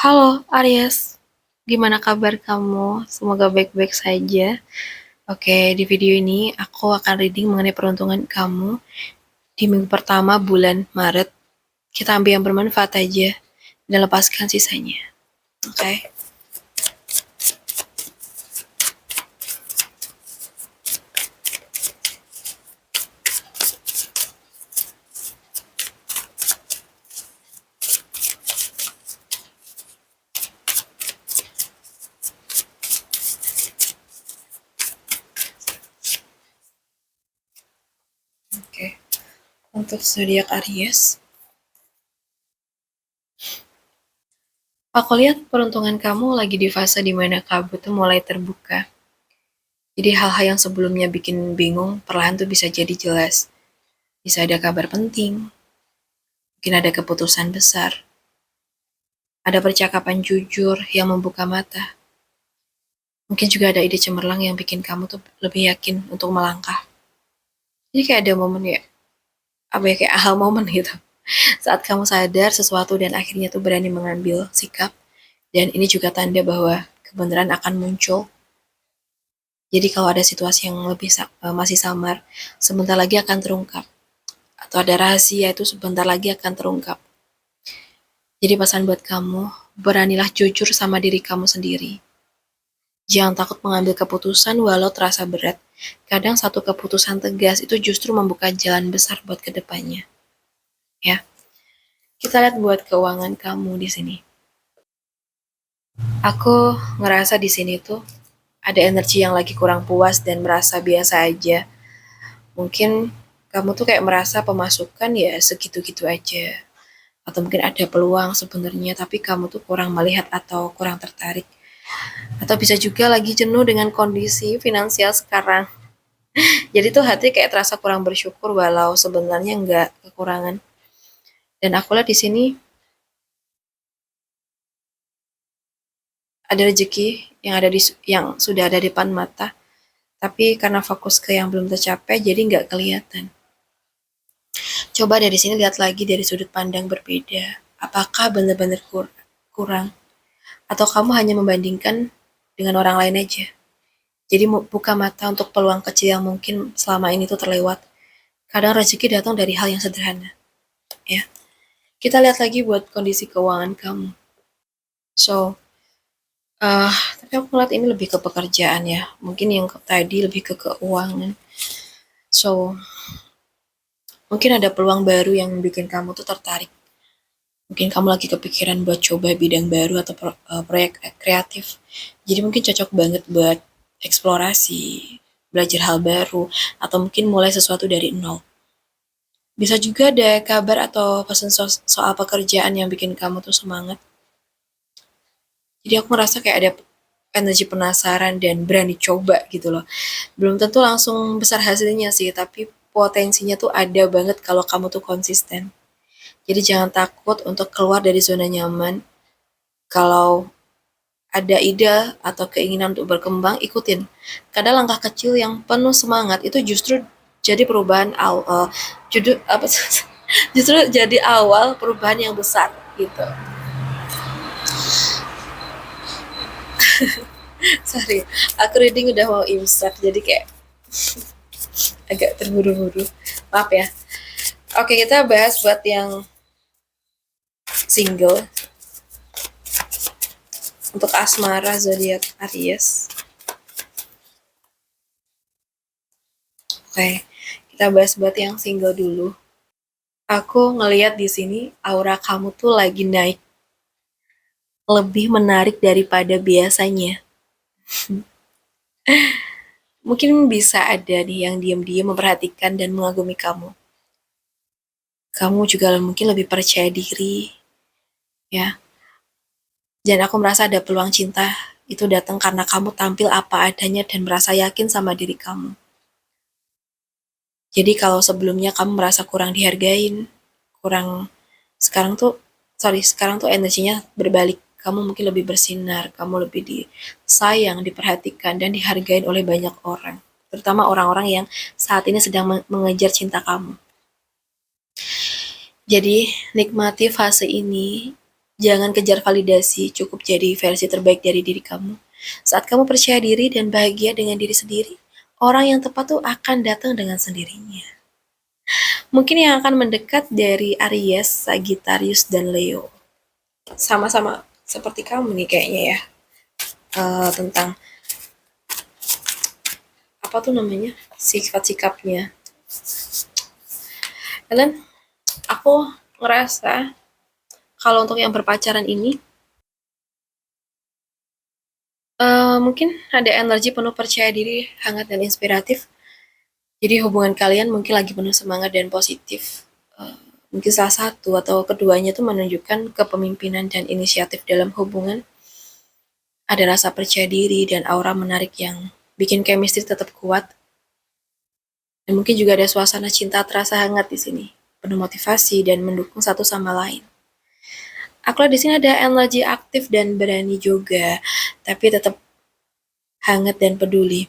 Halo Aries, gimana kabar kamu? Semoga baik-baik saja. Oke, di video ini aku akan reading mengenai peruntungan kamu di minggu pertama bulan Maret. Kita ambil yang bermanfaat aja dan lepaskan sisanya. Oke. Oke. Untuk zodiak Aries, aku lihat peruntungan kamu lagi di fase dimana kabut tuh mulai terbuka. Jadi hal-hal yang sebelumnya bikin bingung, perlahan tuh bisa jadi jelas. Bisa ada kabar penting, mungkin ada keputusan besar, ada percakapan jujur yang membuka mata. Mungkin juga ada ide cemerlang yang bikin kamu tuh lebih yakin untuk melangkah. Jadi kayak ada momen ya, apa ya, kayak aha momen gitu. Saat kamu sadar sesuatu dan akhirnya tuh berani mengambil sikap. Dan ini juga tanda bahwa kebenaran akan muncul. Jadi kalau ada situasi yang masih samar, sebentar lagi akan terungkap. Atau ada rahasia itu sebentar lagi akan terungkap. Jadi pesan buat kamu, beranilah jujur sama diri kamu sendiri. Jangan takut mengambil keputusan walau terasa berat. Kadang satu keputusan tegas itu justru membuka jalan besar buat kedepannya. Ya, kita lihat buat keuangan kamu di sini. Aku ngerasa di sini tuh ada energi yang lagi kurang puas dan merasa biasa aja. Mungkin kamu tuh kayak merasa pemasukan ya segitu-gitu aja. Atau mungkin ada peluang sebenarnya tapi kamu tuh kurang melihat atau kurang tertarik. Atau bisa juga lagi jenuh dengan kondisi finansial sekarang. Jadi tuh hati kayak terasa kurang bersyukur walau sebenarnya nggak kekurangan. Dan aku lihat di sini ada rezeki yang sudah ada di depan mata, tapi karena fokus ke yang belum tercapai jadi nggak kelihatan. Coba dari sini lihat lagi dari sudut pandang berbeda. Apakah benar-benar kurang? Atau kamu hanya membandingkan dengan orang lain aja? Jadi buka mata untuk peluang kecil yang mungkin selama ini tuh terlewat. Kadang rezeki datang dari hal yang sederhana. Ya, kita lihat lagi buat kondisi keuangan kamu. So, tapi aku ngeliat ini lebih ke pekerjaan ya. Mungkin yang tadi lebih ke keuangan. So, mungkin ada peluang baru yang bikin kamu tuh tertarik. Mungkin kamu lagi kepikiran buat coba bidang baru atau proyek kreatif. Jadi mungkin cocok banget buat eksplorasi, belajar hal baru, atau mungkin mulai sesuatu dari nol. Bisa juga ada kabar atau pesan soal pekerjaan yang bikin kamu tuh semangat. Jadi aku merasa kayak ada energi penasaran dan berani coba gitu loh. Belum tentu langsung besar hasilnya sih, tapi potensinya tuh ada banget kalau kamu tuh konsisten. Jadi jangan takut untuk keluar dari zona nyaman. Kalau ada ide atau keinginan untuk berkembang, ikutin. Kadang langkah kecil yang penuh semangat itu justru jadi perubahan awal, judul apa justru jadi awal perubahan yang besar gitu. Sorry, aku reading udah mau imsak jadi kayak agak terburu-buru. Maaf ya. Oke, kita bahas buat yang single. Untuk asmara zodiak Aries. Oke, kita bahas buat yang single dulu. Aku ngelihat di sini aura kamu tuh lagi naik, lebih menarik daripada biasanya. Mungkin bisa ada nih yang diam-diam memperhatikan dan mengagumi kamu. Kamu juga mungkin lebih percaya diri, ya. Dan aku merasa ada peluang cinta itu datang karena kamu tampil apa adanya dan merasa yakin sama diri kamu. Jadi kalau sebelumnya kamu merasa kurang dihargain, kurang sekarang tuh energinya berbalik. Kamu mungkin lebih bersinar, kamu lebih disayang, diperhatikan, dan dihargain oleh banyak orang. Terutama orang-orang yang saat ini sedang mengejar cinta kamu. Jadi, nikmati fase ini. Jangan kejar validasi, cukup jadi versi terbaik dari diri kamu. Saat kamu percaya diri dan bahagia dengan diri sendiri, orang yang tepat tuh akan datang dengan sendirinya. Mungkin yang akan mendekat dari Aries, Sagittarius, dan Leo. Sama-sama seperti kamu nih kayaknya ya. Tentang apa tuh namanya, sifat sikapnya. Dan aku ngerasa kalau untuk yang berpacaran ini mungkin ada energi penuh percaya diri, hangat dan inspiratif. Jadi hubungan kalian mungkin lagi penuh semangat dan positif. Eh, Mungkin salah satu atau keduanya tuh menunjukkan kepemimpinan dan inisiatif dalam hubungan. Ada rasa percaya diri dan aura menarik yang bikin chemistry tetap kuat. Dan mungkin juga ada suasana cinta terasa hangat di sini, penuh motivasi dan mendukung satu sama lain. Aku lihat di sini ada energi aktif dan berani juga, tapi tetap hangat dan peduli.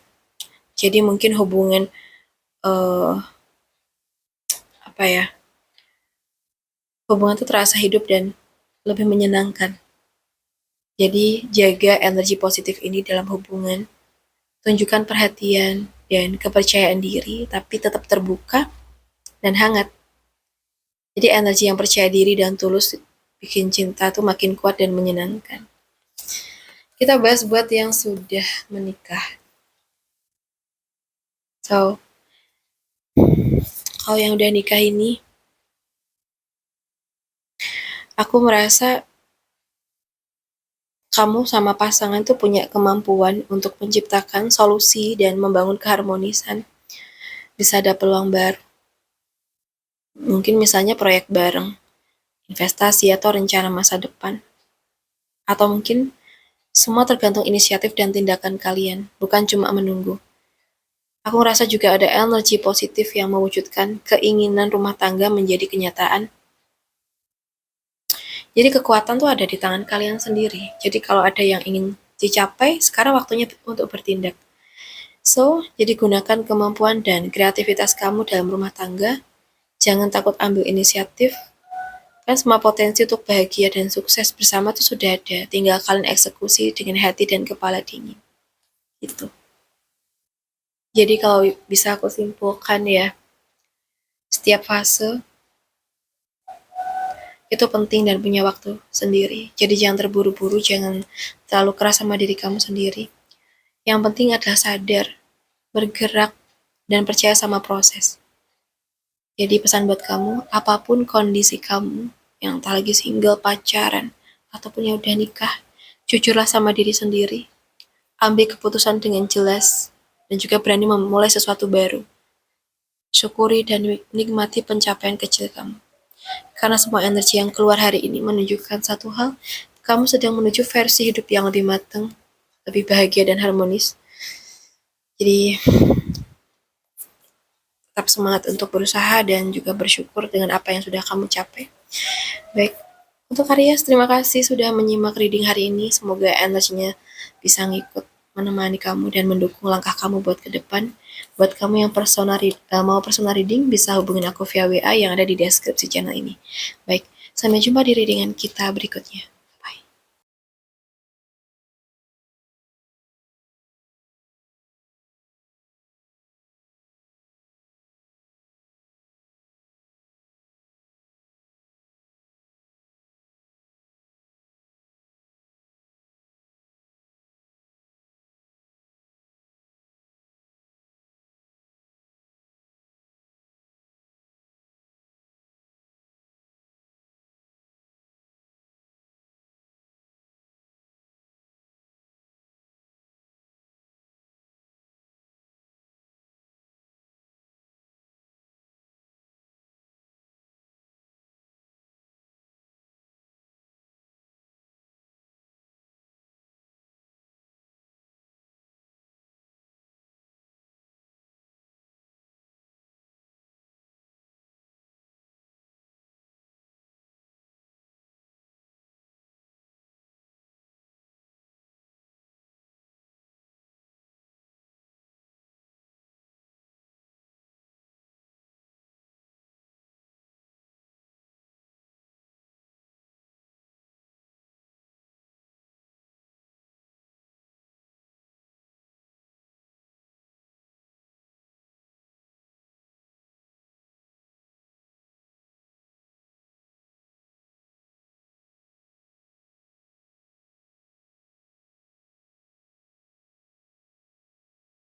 Jadi mungkin hubungan eh apa ya? Hubungan itu terasa hidup dan lebih menyenangkan. Jadi jaga energi positif ini dalam hubungan. Tunjukkan perhatian dan kepercayaan diri, tapi tetap terbuka dan hangat. Jadi energi yang percaya diri dan tulus bikin cinta tuh makin kuat dan menyenangkan. Kita bahas buat yang sudah menikah. So, kalau yang udah nikah ini, aku merasa kamu sama pasangan tuh punya kemampuan untuk menciptakan solusi dan membangun keharmonisan. Bisa ada peluang baru. Mungkin misalnya proyek bareng, investasi atau rencana masa depan. Atau mungkin semua tergantung inisiatif dan tindakan kalian, bukan cuma menunggu. Aku ngerasa juga ada energi positif yang mewujudkan keinginan rumah tangga menjadi kenyataan. Jadi kekuatan tuh ada di tangan kalian sendiri. Jadi kalau ada yang ingin dicapai, sekarang waktunya untuk bertindak. So, jadi gunakan kemampuan dan kreativitas kamu dalam rumah tangga. Jangan takut ambil inisiatif. Kan semua potensi untuk bahagia dan sukses bersama tuh sudah ada. Tinggal kalian eksekusi dengan hati dan kepala dingin. Gitu. Jadi kalau bisa aku simpulkan ya, setiap fase itu penting dan punya waktu sendiri. Jadi jangan terburu-buru, jangan terlalu keras sama diri kamu sendiri. Yang penting adalah sadar, bergerak, dan percaya sama proses. Jadi pesan buat kamu, apapun kondisi kamu, yang tak lagi single, pacaran, ataupun yang udah nikah, jujurlah sama diri sendiri. Ambil keputusan dengan jelas, dan juga berani memulai sesuatu baru. Syukuri dan nikmati pencapaian kecil kamu. Karena semua energi yang keluar hari ini menunjukkan satu hal, kamu sedang menuju versi hidup yang lebih matang, lebih bahagia dan harmonis. Jadi tetap semangat untuk berusaha dan juga bersyukur dengan apa yang sudah kamu capai. Baik, untuk Aries, terima kasih sudah menyimak reading hari ini. Semoga energinya bisa ngikut menemani kamu dan mendukung langkah kamu buat ke depan. Buat kamu yang mau personal reading, bisa hubungin aku via WA yang ada di deskripsi channel ini. Baik, sampai jumpa di readingan kita berikutnya.